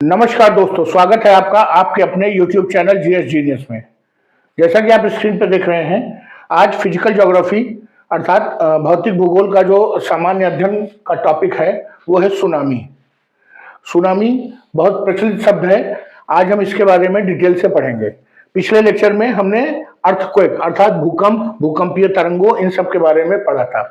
नमस्कार दोस्तों, स्वागत है आपका आपके अपने YouTube चैनल जीएस जीनियस में। जैसा कि आप स्क्रीन पर देख रहे हैं, आज फिजिकल ज्योग्राफी अर्थात भौतिक भूगोल का जो सामान्य अध्ययन का टॉपिक है वो है सुनामी। सुनामी बहुत प्रचलित शब्द है। आज हम इसके बारे में डिटेल से पढ़ेंगे। पिछले लेक्चर में हमने अर्थक्वेक अर्थात भूकंप, भूकंपीय तरंगों, इन सब के बारे में पढ़ा था।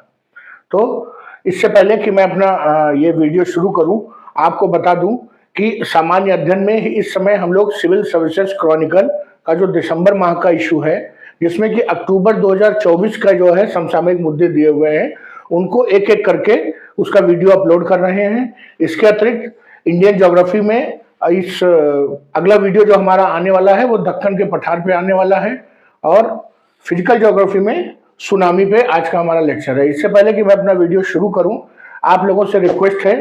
तो इससे पहले कि मैं अपना ये वीडियो शुरू करूं, आपको बता दूं कि सामान्य अध्ययन में इस समय हम लोग सिविल सर्विसेज क्रॉनिकल का जो दिसंबर माह का इशू है, जिसमें कि अक्टूबर 2024 का जो है समसामयिक मुद्दे दिए हुए हैं, उनको एक एक करके उसका वीडियो अपलोड कर रहे हैं। इसके अतिरिक्त इंडियन ज्योग्राफी में इस अगला वीडियो जो हमारा आने वाला है वो दक्कन के पठार पे आने वाला है, और फिजिकल ज्योग्राफी में सुनामी पे आज का हमारा लेक्चर है। इससे पहले कि मैं अपना वीडियो शुरू करूं, आप लोगों से रिक्वेस्ट है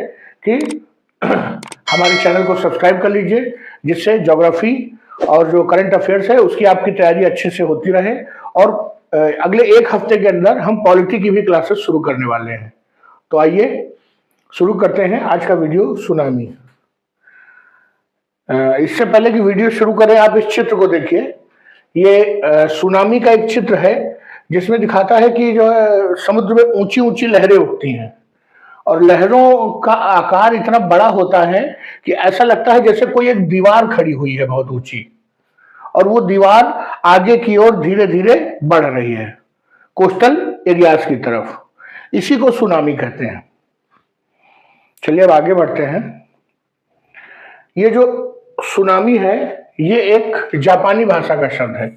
कि हमारे चैनल को सब्सक्राइब कर लीजिए, जिससे ज्योग्राफी और जो करंट अफेयर्स है उसकी आपकी तैयारी अच्छे से होती रहे। और अगले एक हफ्ते के अंदर हम पॉलिटी की भी क्लासेस शुरू करने वाले हैं। तो आइए शुरू करते हैं आज का वीडियो सुनामी। इससे पहले कि वीडियो शुरू करें, आप इस चित्र को देखिए। ये सुनामी का एक चित्र है जिसमें दिखाता है कि जो है समुद्र में ऊंची ऊंची लहरें उठती हैं, और लहरों का आकार इतना बड़ा होता है कि ऐसा लगता है जैसे कोई एक दीवार खड़ी हुई है बहुत ऊंची, और वो दीवार आगे की ओर धीरे धीरे बढ़ रही है कोस्टल एरियाज की तरफ। इसी को सुनामी कहते हैं। चलिए अब आगे बढ़ते हैं। ये जो सुनामी है ये एक जापानी भाषा का शब्द है।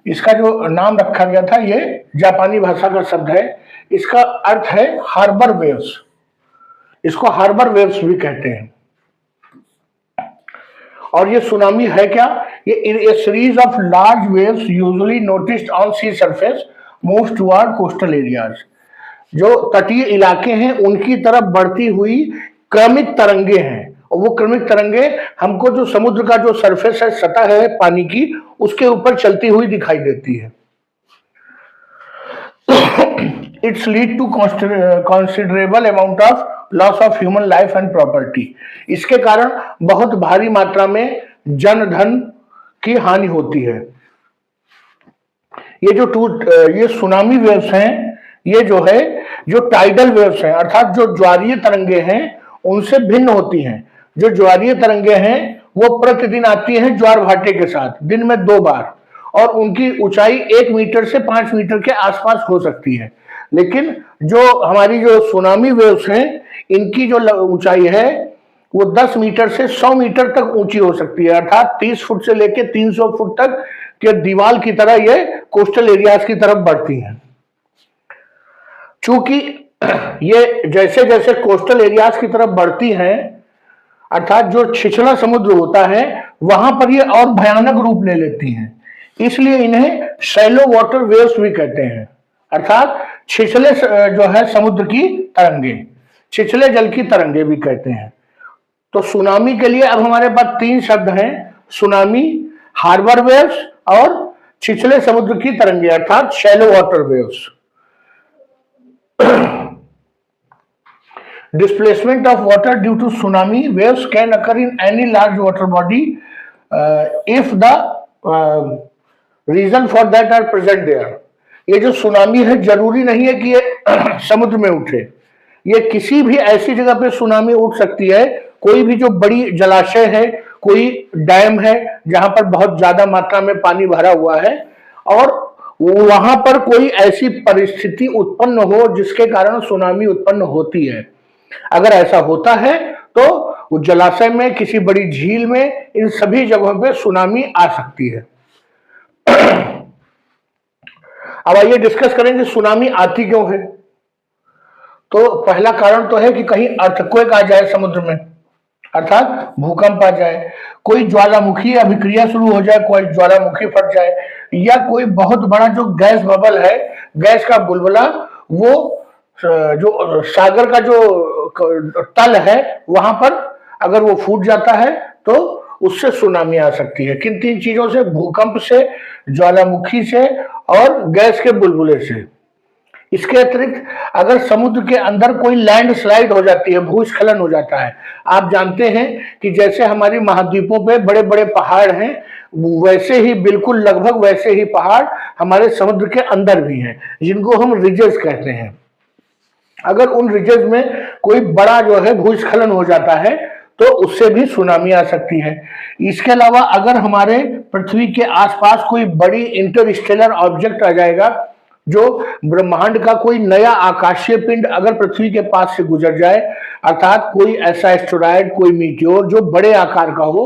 इसका जो नाम रखा गया था ये जापानी भाषा का शब्द है। इसका अर्थ है हार्बर वेव्स। इसको हार्बर वेव्स भी कहते हैं। और ये सुनामी है क्या? ये series of large waves usually noticed on sea surface moves toward coastal areas. जो तटीय इलाके हैं उनकी तरफ बढ़ती हुई क्रमिक तरंगे हैं, और वो क्रमिक तरंगे हमको जो समुद्र का जो सरफेस है, सतह है पानी की, उसके ऊपर चलती हुई दिखाई देती है। It's lead to considerable amount of loss of human life and property. इसके कारण बहुत भारी मात्रा में जन धन की हानि होती है। ये सुनामी वेव्स हैं, ये जो है जो टाइडल वेव्स हैं अर्थात जो ज्वारीय तरंगे हैं उनसे भिन्न होती हैं। जो ज्वारीय तरंगे हैं वो प्रतिदिन आती हैं ज्वार भाटे के साथ, दिन में 2 बार, और उनकी ऊंचाई 1 मीटर से 5 मीटर के आसपास हो सकती है। लेकिन जो हमारी जो सुनामी वेव्स हैं इनकी जो ऊंचाई है वो 10 मीटर से 100 मीटर तक ऊंची हो सकती है, अर्थात 30 फुट से लेकर 300 फुट तक के दीवार की तरह ये कोस्टल एरियाज की तरफ बढ़ती हैं। चूंकि ये जैसे जैसे कोस्टल एरियाज की तरफ बढ़ती हैं, अर्थात जो छिछला समुद्र होता है वहां पर ये और भयानक रूप ले लेती हैं। इसलिए इन्हें शैलो वाटर वेव्स भी कहते हैं, अर्थात छिछले जो है समुद्र की तरंगे, छिछले जल की तरंगे भी कहते हैं। तो सुनामी के लिए अब हमारे पास 3 शब्द हैं: सुनामी, हार्बर वेव्स और छिछले समुद्र की तरंगे अर्थात shallow water waves. Displacement of water due to tsunami waves can occur in any large water body if the reason for that are present there. ये जो सुनामी है जरूरी नहीं है कि ये समुद्र में उठे, ये किसी भी ऐसी जगह पे सुनामी उठ सकती है। कोई भी जो बड़ी जलाशय है, कोई डैम है जहां पर बहुत ज्यादा मात्रा में पानी भरा हुआ है, और वहां पर कोई ऐसी परिस्थिति उत्पन्न हो जिसके कारण सुनामी उत्पन्न होती है। अगर ऐसा होता है तो वो जलाशय में, किसी बड़ी झील में, इन सभी जगहों पे सुनामी आ सकती है। अब आइए डिस्कस करेंगे सुनामी आती क्यों है। तो पहला कारण तो है कि कहीं अर्थक्वेक आ जाए समुद्र में, अर्थात भूकंप आ जाए, कोई ज्वालामुखी अभिक्रिया शुरू हो जाए, कोई ज्वालामुखी फट जाए, या कोई बहुत बड़ा जो गैस बबल है, गैस का बुलबुला, वो जो सागर का जो तल है वहां पर अगर वो फूट जाता है तो उससे सुनामी आ सकती है। किन 3 चीजों से? भूकंप से, ज्वालामुखी से और गैस के बुलबुले से। इसके अतिरिक्त अगर समुद्र के अंदर कोई लैंडस्लाइड हो जाती है, भूस्खलन हो जाता है, आप जानते हैं कि जैसे हमारी महाद्वीपों पे बड़े बड़े पहाड़ हैं, वैसे ही बिल्कुल लगभग वैसे ही पहाड़ हमारे समुद्र के अंदर भी हैं, जिनको हम रिजेस कहते हैं। अगर उन रिजेस में कोई बड़ा जो है भूस्खलन हो जाता है तो उससे भी सुनामी आ सकती है। इसके अलावा अगर हमारे पृथ्वी के आसपास कोई बड़ी इंटरस्टेलर ऑब्जेक्ट आ जाएगा, जो ब्रह्मांड का कोई नया आकाशीय पिंड अगर पृथ्वी के पास से गुजर जाए, अर्थात कोई ऐसा एस्टेरॉयड, कोई मीटियोर जो बड़े आकार का हो,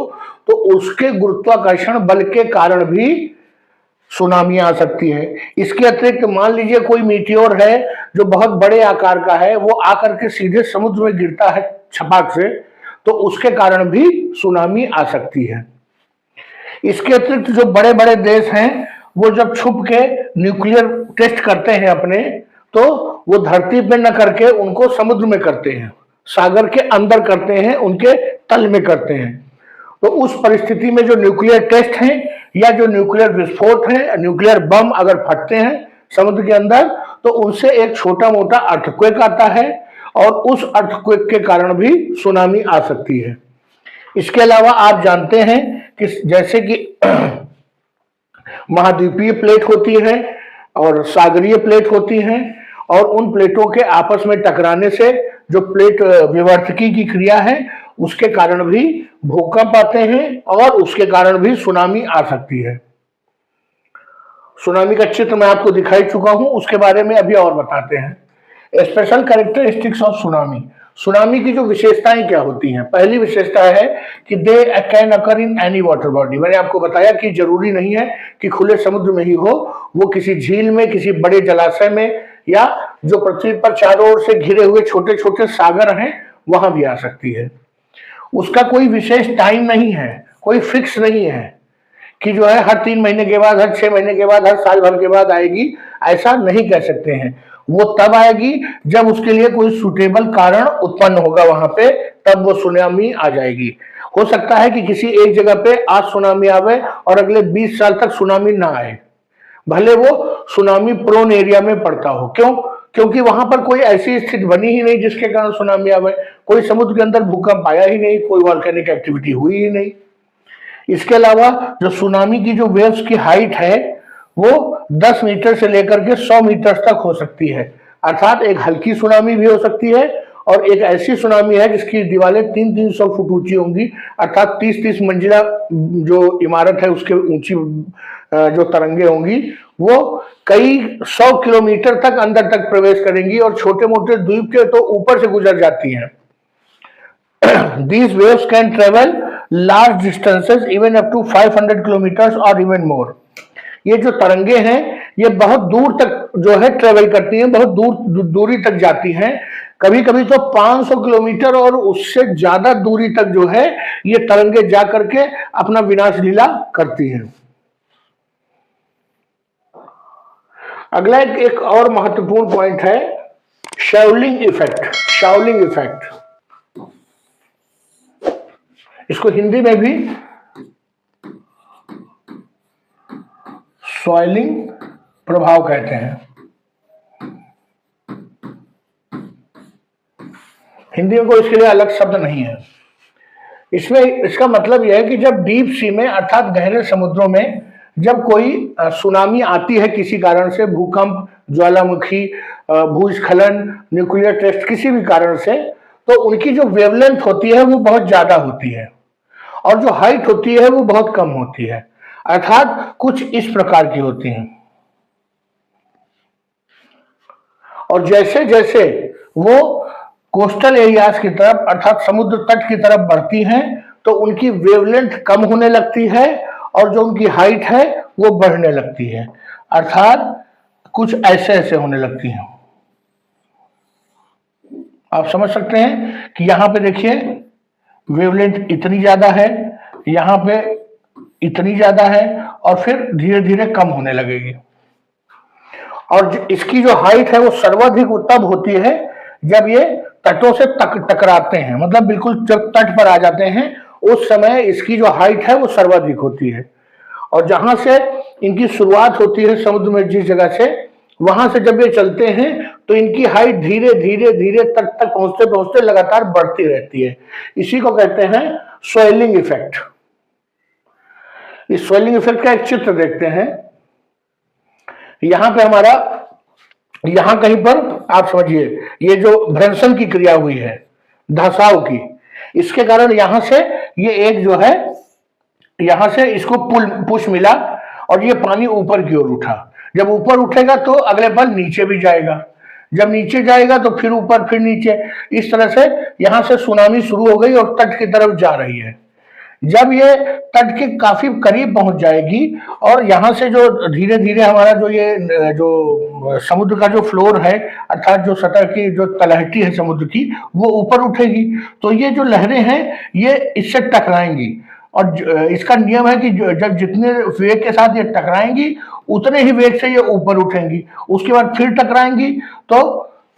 तो उसके गुरुत्वाकर्षण बल के कारण भी सुनामी आ सकती है। इसके अतिरिक्त मान लीजिए कोई मीटियोर है जो बहुत बड़े आकार का है, वो आकर के सीधे समुद्र में गिरता है छपाक से, तो उसके कारण भी सुनामी आ सकती है। इसके अतिरिक्त जो बड़े बड़े देश हैं, वो जब छुप के न्यूक्लियर टेस्ट करते हैं अपने, तो वो धरती पे न करके उनको समुद्र में करते हैं, सागर के अंदर करते हैं, उनके तल में करते हैं। तो उस परिस्थिति में जो न्यूक्लियर टेस्ट हैं या जो न्यूक्लियर विस्फोट है, न्यूक्लियर बम अगर फटते हैं समुद्र के अंदर, तो उनसे एक छोटा मोटा अर्थक्वेक आता है और उस अर्थक्वेक के कारण भी सुनामी आ सकती है। इसके अलावा आप जानते हैं कि जैसे कि महाद्वीपीय प्लेट होती है और सागरीय प्लेट होती हैं, और उन प्लेटों के आपस में टकराने से जो प्लेट विवर्तकी की क्रिया है, उसके कारण भी भूकंप आते हैं और उसके कारण भी सुनामी आ सकती है। सुनामी का चित्र मैं आपको दिखाई चुका हूं, उसके बारे में अभी और बताते हैं। Special characteristics of tsunami. Tsunami की जो विशेषताएं क्या होती हैं? पहली विशेषता है कि they can occur in any water body. मैंने आपको बताया कि जरूरी नहीं है कि खुले समुद्र में ही हो, वो किसी झील में, किसी बड़े जलाशय में, या जो पृथ्वी पर चारों ओर से घिरे हुए छोटे छोटे सागर हैं वहां भी आ सकती है। उसका कोई विशेष टाइम नहीं है, कोई फिक्स नहीं है कि जो है हर 3 महीने के बाद, हर 6 महीने के बाद, हर साल भर के बाद आएगी, ऐसा नहीं कह सकते हैं। वो तब आएगी जब उसके लिए कोई सुटेबल कारण उत्पन्न होगा वहां पे, तब वो सुनामी आ जाएगी। हो सकता है कि किसी एक जगह पे आज सुनामी आवे और अगले 20 साल तक सुनामी ना आए, भले वो सुनामी प्रोन एरिया में पड़ता हो। क्यों? क्योंकि वहां पर कोई ऐसी स्थिति बनी ही नहीं जिसके कारण सुनामी आवे। कोई समुद्र के अंदर भूकंप आया ही नहीं, कोई वॉल्केनिक एक्टिविटी हुई ही नहीं। इसके अलावा जो सुनामी की जो वेव्स की हाइट है वो 10 मीटर से लेकर के 100 मीटर तक हो सकती है। अर्थात एक हल्की सुनामी भी हो सकती है और एक ऐसी सुनामी है जिसकी दीवारें 300-300 फुट ऊंची होंगी, अर्थात 30-30 मंजिला जो इमारत है उसके ऊंची जो तरंगे होंगी वो कई 100 किलोमीटर तक अंदर तक प्रवेश करेंगी और छोटे मोटे द्वीप के तो ऊपर से गुजर जाती हैं। These waves can travel large distances even up to 500 kilometers or even more. ये जो तरंगे हैं ये बहुत दूर तक जो है ट्रेवल करती हैं, बहुत दूरी तक जाती हैं। कभी कभी तो 500 किलोमीटर और उससे ज्यादा दूरी तक जो है ये तरंगे जा करके अपना विनाश लीला करती हैं। अगला एक और महत्वपूर्ण पॉइंट है शाओलिंग इफेक्ट। शाओलिंग इफेक्ट, इसको हिंदी में भी सॉइलिंग प्रभाव कहते हैं। हिंदी में कोई इसके लिए अलग शब्द नहीं है। इसमें इसका मतलब यह है कि जब डीप सी में अर्थात गहरे समुद्रों में जब कोई सुनामी आती है किसी कारण से, भूकंप, ज्वालामुखी, भूस्खलन, न्यूक्लियर टेस्ट, किसी भी कारण से, तो उनकी जो वेवलेंथ होती है वो बहुत ज्यादा होती है और जो हाइट होती है वो बहुत कम होती है। अर्थात कुछ इस प्रकार की होती हैं। और जैसे जैसे वो कोस्टल एरियाज की तरफ अर्थात समुद्र तट की तरफ बढ़ती हैं तो उनकी वेवलेंथ कम होने लगती है और जो उनकी हाइट है वो बढ़ने लगती है, अर्थात कुछ ऐसे ऐसे होने लगती हैं। आप समझ सकते हैं कि यहां पे देखिए वेवलेंथ इतनी ज्यादा है, यहां पे इतनी ज्यादा है और फिर धीरे धीरे कम होने लगेगी। और इसकी जो हाइट है वो सर्वाधिक तब होती है जब ये तटों से टकराते हैं, मतलब बिल्कुल जब तट पर आ जाते हैं उस समय इसकी जो हाइट है वो सर्वाधिक होती है। और जहां से इनकी शुरुआत होती है समुद्र में जिस जगह से, वहां से जब ये चलते हैं तो इनकी हाइट धीरे धीरे धीरे तट तक पहुंचते पहुंचते लगातार बढ़ती रहती है। इसी को कहते हैं स्वेलिंग इफेक्ट। इस स्वेलिंग इफेक्ट का एक चित्र देखते हैं। यहां पे हमारा, यहां कहीं पर आप समझिए ये जो भ्रंशन की क्रिया हुई है धसाव की, इसके कारण यहां से ये एक जो है, यहां से इसको पुश मिला और ये पानी ऊपर की ओर उठा। जब ऊपर उठेगा तो अगले पल नीचे भी जाएगा, जब नीचे जाएगा तो फिर ऊपर फिर नीचे, इस तरह से यहां से सुनामी शुरू हो गई और तट की तरफ जा रही है। जब ये तट के काफी करीब पहुंच जाएगी और यहां से जो धीरे धीरे हमारा जो ये जो समुद्र का जो फ्लोर है, अर्थात जो सतह की जो तलहटी है समुद्र की, वो ऊपर उठेगी, तो ये जो लहरें हैं ये इससे टकराएंगी। और इसका नियम है कि जब जितने वेग के साथ ये टकराएंगी उतने ही वेग से ये ऊपर उठेंगी, उसके बाद फिर टकराएंगी तो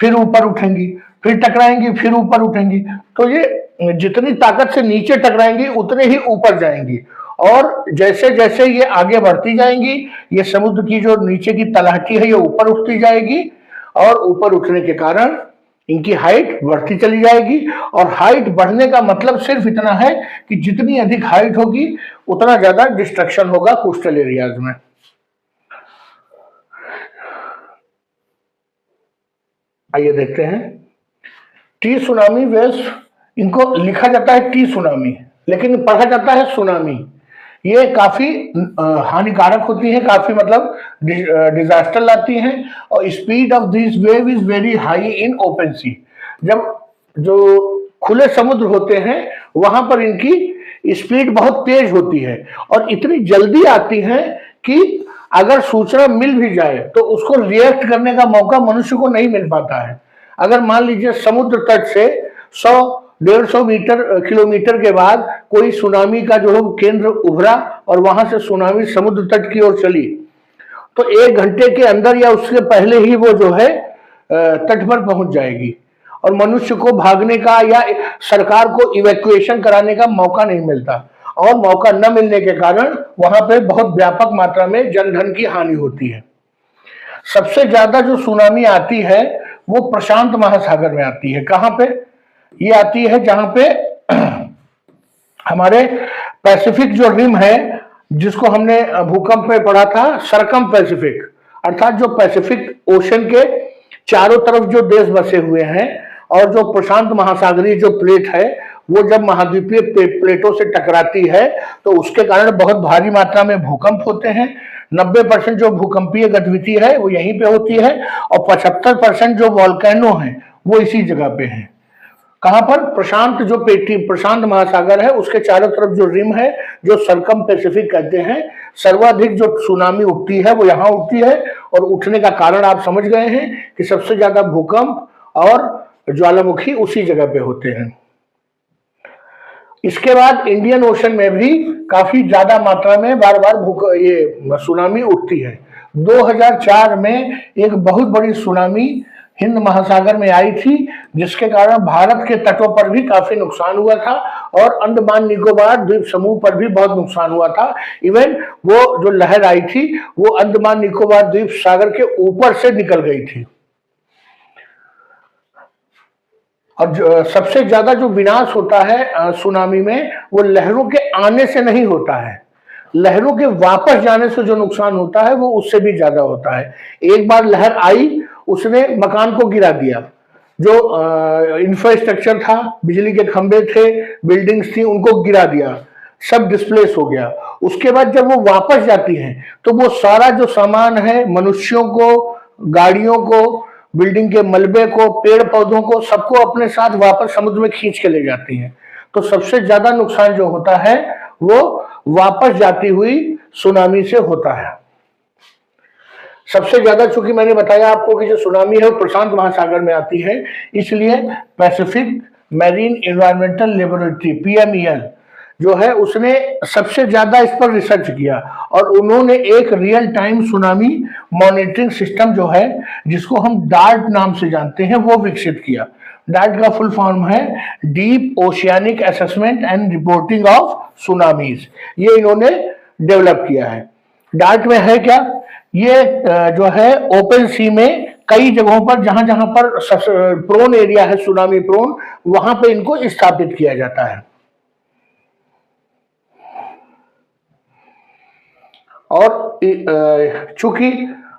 फिर ऊपर उठेंगी, फिर टकराएंगी फिर ऊपर उठेंगी। तो ये जितनी ताकत से नीचे टकराएंगी उतने ही ऊपर जाएंगी, और जैसे जैसे ये आगे बढ़ती जाएंगी ये समुद्र की जो नीचे की तलहटी है ये ऊपर उठती जाएगी, और ऊपर उठने के कारण इनकी हाइट बढ़ती चली जाएगी। और हाइट बढ़ने का मतलब सिर्फ इतना है कि जितनी अधिक हाइट होगी उतना ज्यादा डिस्ट्रक्शन होगा कोस्टल एरियाज में। आइए देखते हैं टी सुनामी वेव्स। इनको लिखा जाता है टी सुनामी, लेकिन पढ़ा जाता है सुनामी। ये काफी हानिकारक होती है, काफी मतलब डिजास्टर लाती हैं, और speed of this wave is very high in open sea. जब जो खुले समुद्र होते हैं वहां पर इनकी स्पीड बहुत तेज होती है और इतनी जल्दी आती है कि अगर सूचना मिल भी जाए तो उसको रिएक्ट करने का मौका मनुष्य को नहीं मिल पाता है। अगर मान लीजिए समुद्र तट से 100-150 किलोमीटर के बाद कोई सुनामी का जो केंद्र उभरा और वहां से सुनामी समुद्र तट की ओर चली, तो 1 घंटे के अंदर या उससे पहले ही वो जो है तट पर पहुंच जाएगी, और मनुष्य को भागने का या सरकार को इवैक्यूएशन कराने का मौका नहीं मिलता, और मौका न मिलने के कारण वहां पे बहुत व्यापक मात्रा में जनधन की हानि होती है। सबसे ज्यादा जो सुनामी आती है वो प्रशांत महासागर में आती है। कहां पे ये आती है? जहां पे हमारे पैसिफिक जो रिम है, जिसको हमने भूकंप में पढ़ा था, सरकम पैसिफिक, अर्थात जो पैसिफिक ओशन के चारों तरफ जो देश बसे हुए हैं, और जो प्रशांत महासागरीय जो प्लेट है वो जब महाद्वीपीय प्लेटों से टकराती है तो उसके कारण बहुत भारी मात्रा में भूकंप होते हैं। 90% जो भूकंपीय गतिविधि है वो यहीं पे होती है, और 75% जो वॉल्केनो है वो इसी जगह पे है। कहां पर? प्रशांत महासागर है, उसके चारों तरफ जो रिम है, जो सरकम पैसिफिक कहते हैं। सर्वाधिक जो सुनामी उठती है वो यहां उठती है, और उठने का कारण आप समझ गए हैं कि सबसे ज्यादा भूकंप और ज्वालामुखी उसी जगह पे होते हैं। इसके बाद इंडियन ओशन में भी काफी ज्यादा मात्रा में बार बार ये सुनामी उठती है। 2004 में एक बहुत बड़ी सुनामी हिंद महासागर में आई थी, जिसके कारण भारत के तटों पर भी काफी नुकसान हुआ था, और अंडमान निकोबार द्वीप समूह पर भी बहुत नुकसान हुआ था। इवन वो जो लहर आई थी वो अंडमान निकोबार द्वीप सागर के ऊपर से निकल गई थी। और सबसे ज्यादा जो विनाश होता है सुनामी में, वो लहरों के आने से नहीं होता है, लहरों के वापस जाने से जो नुकसान होता है वो उससे भी ज्यादा होता है। एक बार लहर आई, उसने मकान को गिरा दिया, जो इंफ्रास्ट्रक्चर था, बिजली के खंभे थे, बिल्डिंग्स थी, उनको गिरा दिया, सब डिस्प्लेस हो गया। उसके बाद जब वो वापस जाती हैं तो वो सारा जो सामान है, मनुष्यों को, गाड़ियों को, बिल्डिंग के मलबे को, पेड़ पौधों को, सबको अपने साथ वापस समुद्र में खींच के ले जाती हैं। तो सबसे ज्यादा नुकसान जो होता है वो वापस जाती हुई सुनामी से होता है। सबसे ज्यादा, चूंकि मैंने बताया आपको कि जो सुनामी है वो प्रशांत महासागर में आती है, इसलिए Pacific marine environmental laboratory PMEL जो है उसने सबसे ज्यादा इस पर रिसर्च किया, और उन्होंने एक real time tsunami monitoring system जो है, जिसको हम डार्ट नाम से जानते हैं, वो विकसित किया। डार्ट का फुल फॉर्म है deep oceanic assessment and reporting of tsunamis. ये इन्होंने डेवलप किया है। डार्ट में है क्या? ये जो है ओपन सी में कई जगहों पर जहां जहां पर प्रोन एरिया है, सुनामी प्रोन, वहां पे इनको स्थापित किया जाता है। और चूंकि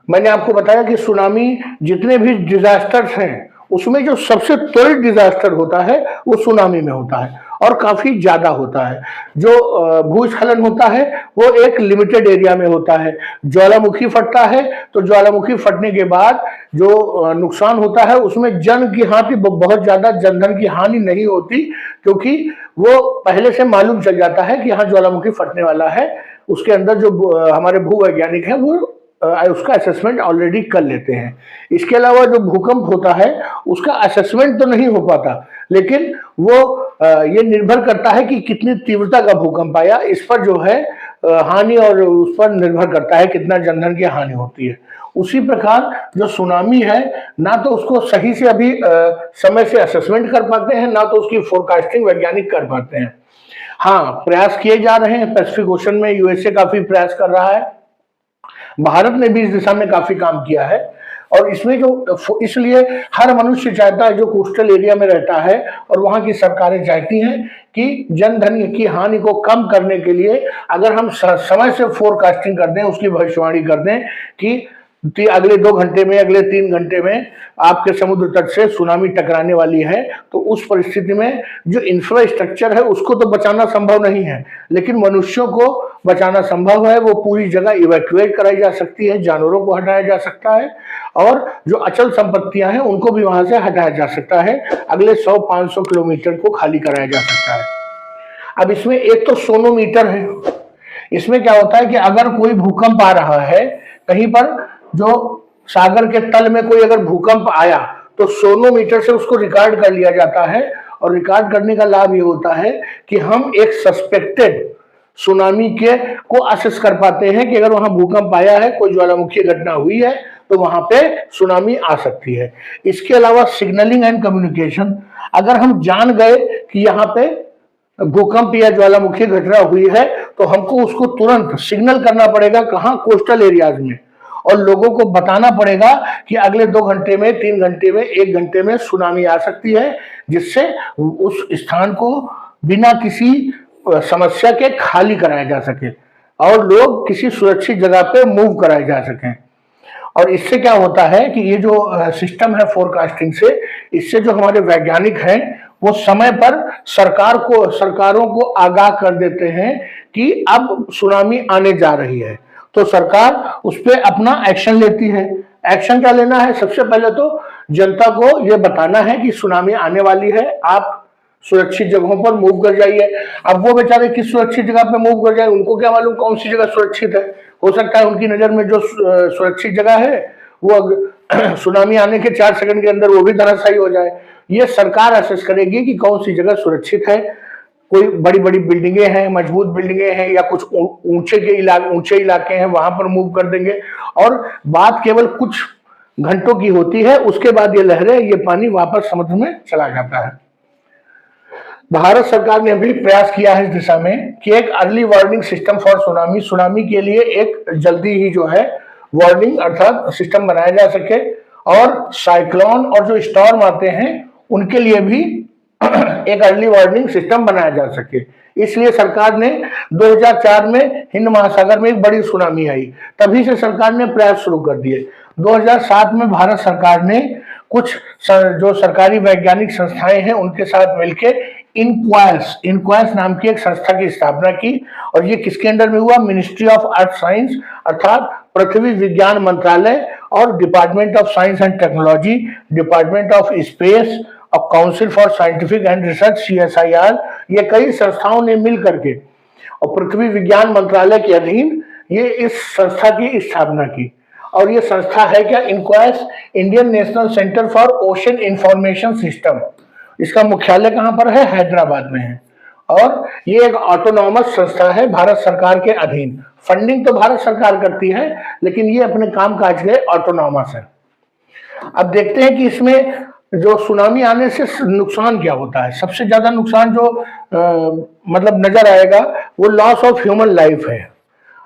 मैंने आपको बताया कि सुनामी जितने भी डिजास्टर्स हैं उसमें जो सबसे त्वरित डिजास्टर होता है वो सुनामी में होता है और काफी ज्यादा होता है। जो भूस्खलन होता है वो एक लिमिटेड एरिया में होता है। ज्वालामुखी फटता है तो ज्वालामुखी फटने के बाद जो नुकसान होता है उसमें जन की हानि, बहुत ज्यादा जनधन की हानि नहीं होती, क्योंकि वो पहले से मालूम चल जाता है कि यहाँ ज्वालामुखी फटने वाला है। उसके अंदर जो हमारे भूवैज्ञानिक हैं वो उसका असेसमेंट ऑलरेडी कर लेते हैं। इसके अलावा जो भूकंप होता है उसका असेसमेंट तो नहीं हो पाता, लेकिन वो ये निर्भर करता है कि कितनी तीव्रता का भूकंप आया, इस पर जो है हानि, और उस पर निर्भर करता है कितना जनधन की हानि होती है। उसी प्रकार जो सुनामी है, ना तो उसको सही से अभी समय से असेसमेंट कर पाते हैं, ना तो उसकी फोरकास्टिंग वैज्ञानिक कर पाते हैं। हाँ, प्रयास किए जा रहे हैं। पैसिफिक ओशन में यूएसए काफी प्रयास कर रहा है, भारत ने भी इस दिशा में काफी काम किया है। और इसमें जो, इसलिए हर मनुष्य चाहता है जो कोस्टल एरिया में रहता है और वहां की सरकारें चाहती हैं कि जनधन की हानि को कम करने के लिए अगर हम समय से फोरकास्टिंग कर दें, उसकी भविष्यवाणी कर दें कि अगले 2 घंटे में, अगले 3 घंटे में आपके समुद्र तट से सुनामी टकराने वाली है, तो उस परिस्थिति में जो इंफ्रास्ट्रक्चर है उसको तो बचाना संभव नहीं है, लेकिन मनुष्यों को बचाना संभव है। वो पूरी जगह इवैक्यूएट कराई जा सकती है, जानवरों को हटाया जा सकता है, और जो अचल संपत्तियां हैं उनको भी वहां से हटाया जा सकता है। अगले 100-500 किलोमीटर को खाली कराया जा सकता है। अब इसमें एक तो सोनोमीटर है। इसमें क्या होता है कि अगर कोई भूकंप आ रहा है कहीं पर, जो सागर के तल में कोई अगर भूकंप आया, तो सोनोमीटर से उसको रिकॉर्ड कर लिया जाता है। और रिकॉर्ड करने का लाभ ये होता है कि हम एक सस्पेक्टेड सुनामी के को असेस कर पाते हैं कि अगर वहां भूकंप आया है, कोई ज्वालामुखी घटना हुई है, तो वहां पे सुनामी आ सकती है। इसके अलावा सिग्नलिंग एंड कम्युनिकेशन, अगर हम जान गए कि यहाँ पे भूकंप या ज्वालामुखी घटना हुई है, तो हमको उसको तुरंत सिग्नल करना पड़ेगा, कहाँ, कोस्टल एरियाज में, और लोगों को बताना पड़ेगा कि अगले 2 घंटे में, 3 घंटे में, 1 घंटे में सुनामी आ सकती है, जिससे उस स्थान को बिना किसी समस्या के खाली कराया जा सके और लोग किसी सुरक्षित जगह पे मूव कराए जा सकें। और इससे क्या होता है कि ये जो सिस्टम है फोरकास्टिंग से, इससे जो हमारे वैज्ञानिक हैं वो समय पर सरकारों को आगाह कर देते हैं कि अब सुनामी आने जा रही है, तो सरकार उस पर अपना एक्शन लेती है। एक्शन क्या लेना है? सबसे पहले तो जनता को यह बताना है कि सुनामी आने वाली है, आप सुरक्षित जगहों पर मूव कर जाइए। अब वो बेचारे किस सुरक्षित जगह पे मूव कर जाए, उनको क्या मालूम कौन सी जगह सुरक्षित है। हो सकता है उनकी नजर में जो सुरक्षित जगह है वो सुनामी आने के 4 सेकंड के अंदर वो भी धराशायी हो जाए। ये सरकार असेस करेगी कि कौन सी जगह सुरक्षित है। कोई बड़ी बड़ी बिल्डिंगें हैं, मजबूत बिल्डिंगें हैं, या कुछ ऊंचे इलाके हैं, वहां पर मूव कर देंगे। और बात केवल कुछ घंटों की होती है, उसके बाद ये लहरें, ये पानी वापस समुद्र में चला जाता है। भारत सरकार ने भी प्रयास किया है इस दिशा में कि एक early warning system for tsunami के लिए एक जल्दी ही जो है वार्निंग अर्थात सिस्टम बनाया जा सके, और साइक्लोन और जो स्टॉर्म आते हैं उनके लिए भी एक अर्ली वार्निंग सिस्टम बनाया जा सके। इसलिए सरकार ने 2004 में हिंद महासागर में एक बड़ी सुनामी आई, तभी से सरकार ने प्रयास शुरू कर दिए। 2007 में भारत सरकार ने कुछ जो सरकारी वैज्ञानिक संस्थाएं हैं उनके साथ मिलकर इनक्वायस नाम की एक संस्था की स्थापना की। और ये किसके अंडर में हुआ? मिनिस्ट्री ऑफ अर्थ साइंस अर्थात पृथ्वी विज्ञान मंत्रालय, और department of science and technology, department of space और council for scientific and research CSIR, ये कई संस्थाओं ने मिल करके और पृथ्वी विज्ञान मंत्रालय के अधीन ये इस संस्था की स्थापना की। और ये संस्था है क्या? INCOIS, Indian national centre for ocean information system. इसका मुख्यालय कहां पर है? हैदराबाद में है। और ये एक ऑटोनॉमस संस्था है भारत सरकार के अधीन। फंडिंग तो भारत सरकार करती है, लेकिन ये अपने काम काज के ऑटोनॉमस है। अब देखते हैं कि इसमें जो सुनामी आने से नुकसान क्या होता है। सबसे ज्यादा नुकसान जो मतलब नजर आएगा वो लॉस ऑफ ह्यूमन लाइफ है।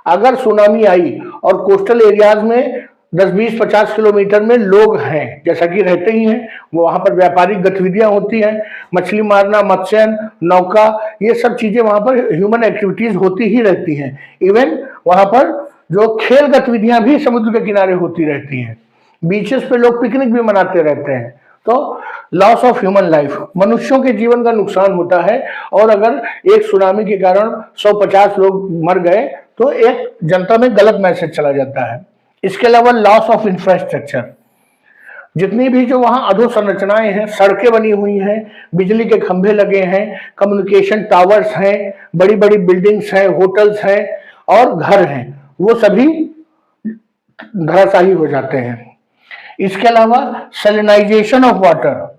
अगर सुनामी आई और कोस्टल एरियाज में 10-20-50 किलोमीटर में लोग हैं, जैसा कि रहते ही हैं, वो वहां पर व्यापारिक गतिविधियां होती हैं, मछली मारना, मत्स्यन, नौका, ये सब चीजें वहां पर ह्यूमन एक्टिविटीज होती ही रहती हैं। इवन वहां पर जो खेल गतिविधियां भी समुद्र के किनारे होती रहती हैं। बीचेस पे लोग पिकनिक भी मनाते रहते हैं। तो लॉस ऑफ ह्यूमन लाइफ, मनुष्यों के जीवन का नुकसान होता है। और अगर एक सुनामी के कारण 150 लोग मर गए तो एक जनता में गलत मैसेज चला जाता है। इसके अलावा लॉस ऑफ इंफ्रास्ट्रक्चर, जितनी भी जो वहां अधोसंरचनाएं हैं, सड़कें बनी हुई हैं, बिजली के खंभे लगे हैं, कम्युनिकेशन टावर्स हैं, बड़ी बड़ी बिल्डिंग्स हैं, होटल्स हैं और घर हैं, वो सभी धराशायी हो जाते हैं। इसके अलावा सैलिनाइजेशन ऑफ वाटर,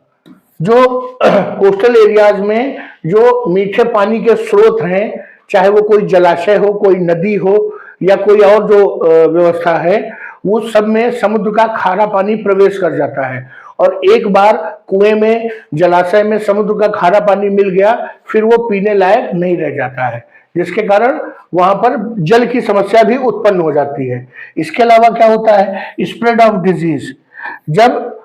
जो कोस्टल एरियाज में जो मीठे पानी के स्रोत हैं, चाहे वो कोई जलाशय हो, कोई नदी हो या कोई और जो व्यवस्था है, वो सब में समुद्र का खारा पानी प्रवेश कर जाता है। और एक बार कुएं में, जलाशय में समुद्र का खारा पानी मिल गया, फिर वो पीने लायक नहीं रह जाता है, जिसके कारण वहां पर जल की समस्या भी उत्पन्न हो जाती है। इसके अलावा क्या होता है, स्प्रेड ऑफ डिजीज, जब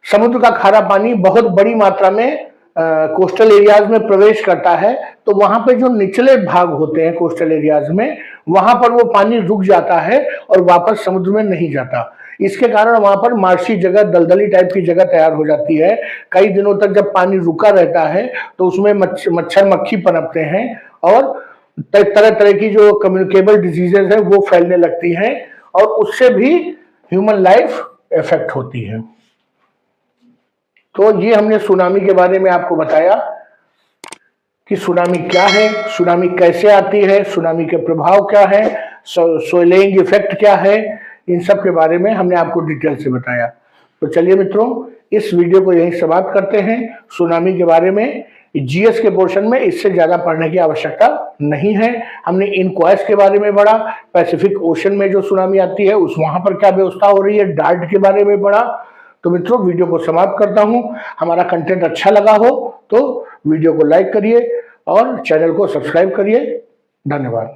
समुद्र का खारा पानी बहुत बड़ी मात्रा में कोस्टल एरियाज में प्रवेश करता है तो वहां पे जो निचले भाग होते हैं कोस्टल एरियाज में, वहां पर वो पानी रुक जाता है और वापस समुद्र में नहीं जाता। इसके कारण वहां पर मार्शी जगह, दलदली टाइप की जगह तैयार हो जाती है। कई दिनों तक जब पानी रुका रहता है तो उसमें मच्छर मक्खी पनपते हैं और तरह तरह की जो कम्युनिकेबल डिजीजेज है वो फैलने लगती हैं और उससे भी ह्यूमन लाइफ इफेक्ट होती है। तो ये हमने सुनामी के बारे में आपको बताया कि सुनामी क्या है, सुनामी कैसे आती है, सुनामी के प्रभाव क्या है, सोइलिंग इफेक्ट क्या है, इन सब के बारे में हमने आपको डिटेल से बताया। तो चलिए मित्रों, इस वीडियो को यहीं समाप्त करते हैं। सुनामी के बारे में जीएस के पोर्शन में इससे ज्यादा पढ़ने की आवश्यकता नहीं है। हमने इनक्वाइस के बारे में पढ़ा, पैसिफिक ओशन में जो सुनामी आती है उस वहां पर क्या व्यवस्था हो रही है, डार्ट के बारे में पढ़ा। तो मित्रों, वीडियो को समाप्त करता हूं। हमारा कंटेंट अच्छा लगा हो तो वीडियो को लाइक करिए और चैनल को सब्सक्राइब करिए। धन्यवाद।